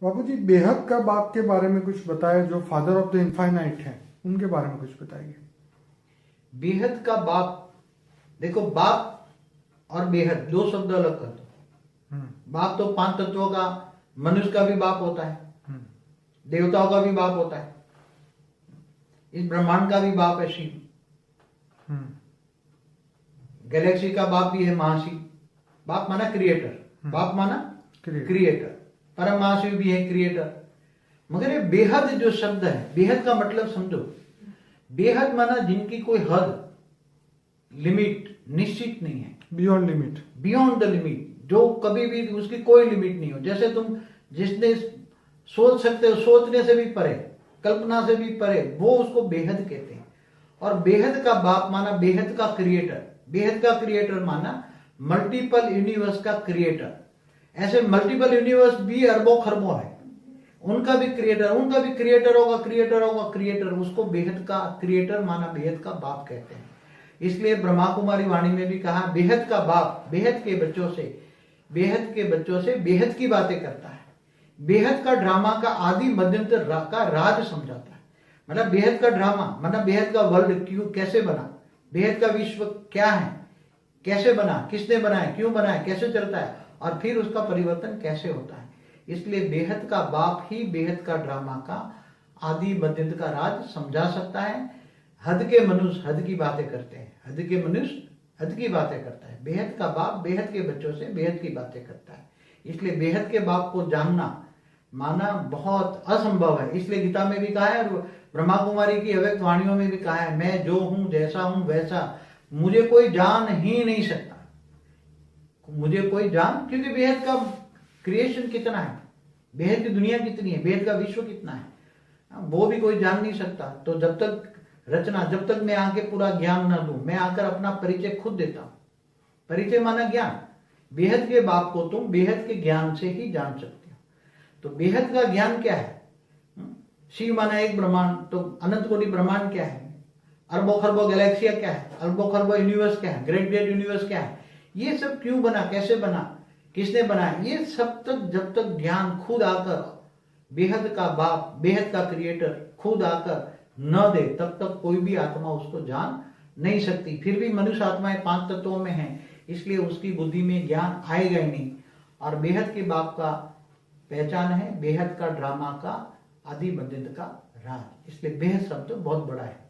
बाबू जी, बेहद का बाप के बारे में कुछ बताए, जो फादर ऑफ द इनफाइनाइट हैं, उनके बारे में कुछ बताइए। बेहद का बाप, देखो बाप और बेहद दो शब्द अलग कर दो। बाप तो 5 तत्वों का, मनुष्य का भी बाप होता है, देवताओं का भी बाप होता है, इस ब्रह्मांड का भी बाप है शिव, गैलेक्सी का बाप भी है महाशिव। बाप माना क्रिएटर, बाप माना क्रिएटर, परम महाशिव भी है क्रिएटर। मगर ये बेहद जो शब्द है, बेहद का मतलब समझो। बेहद माना जिनकी कोई हद, लिमिट निश्चित नहीं है, beyond limit, beyond the limit, जो कभी भी उसकी कोई लिमिट नहीं हो। जैसे तुम जिसने सोच सकते हो, सोचने से भी परे, कल्पना से भी परे, वो उसको बेहद कहते हैं। और बेहद का बाप माना बेहद का क्रिएटर। बेहद का क्रिएटर माना मल्टीपल यूनिवर्स का क्रिएटर। ऐसे मल्टीपल यूनिवर्स भी अरबों खरबों है, उनका भी क्रिएटर, उनका भी क्रिएटर होगा, क्रिएटर होगा, क्रिएटर। उसको बेहद का क्रिएटर माना बेहद का बाप कहते हैं। इसलिए ब्रह्मा कुमारी वाणी में भी कहा, बेहद का बाप बेहद के बच्चों से, बेहद के बच्चों से बेहद की बातें करता है। बेहद का ड्रामा का आदि मध्यंतर का राज समझाता है। मतलब बेहद का ड्रामा, मतलब बेहद का वर्ल्ड क्यों, कैसे बना, बेहद का विश्व क्या है, कैसे बना, किसने बनाया, क्यों बनाया, कैसे चलता है, और फिर उसका परिवर्तन कैसे होता है। इसलिए बेहद का बाप ही बेहद का ड्रामा का आदि मध्यंत का राज समझा सकता है। हद के मनुष्य हद की बातें करते हैं, हद के मनुष्य हद की बातें करता है। बेहद का बाप बेहद के बच्चों से बेहद की बातें करता है। इसलिए बेहद के बाप को जानना माना बहुत असंभव है। इसलिए गीता में भी कहा है और ब्रह्मा कुमारी की अव्यक्त वाणियों में भी कहा है, मैं जो हूं, जैसा हूं वैसा, मुझे कोई जान ही नहीं सकता, मुझे कोई जान। क्योंकि बेहद का क्रिएशन कितना है, बेहद की दुनिया कितनी है, बेहद का विश्व कितना है, वो भी कोई जान नहीं सकता। तो जब तक रचना, जब तक मैं आके पूरा ज्ञान ना दूं, मैं आकर अपना परिचय खुद देता हूं। परिचय माना ज्ञान। बेहद के बाप को तुम बेहद के ज्ञान से ही जान सकते हो। तो बेहद का ज्ञान क्या है? शिव माना एक ब्रह्मांड, तो अनंत कोटि ब्रह्मांड क्या है, अरबों खरबों गैलेक्सिया क्या है, अरबों खरबों यूनिवर्स क्या है, ग्रेट ग्रेट यूनिवर्स क्या है, ये सब क्यों बना, कैसे बना, किसने बनाया, ये सब तक जब तक ज्ञान खुद आकर, बेहद का बाप बेहद का क्रिएटर खुद आकर न दे, तब तक कोई भी आत्मा उसको जान नहीं सकती। फिर भी मनुष्य आत्माएं 5 तत्वों में है, इसलिए उसकी बुद्धि में ज्ञान आएगा ही नहीं। और बेहद के बाप का पहचान है बेहद का ड्रामा का आदि मध्यंत का राज। इसलिए बेहद शब्द बहुत बड़ा है।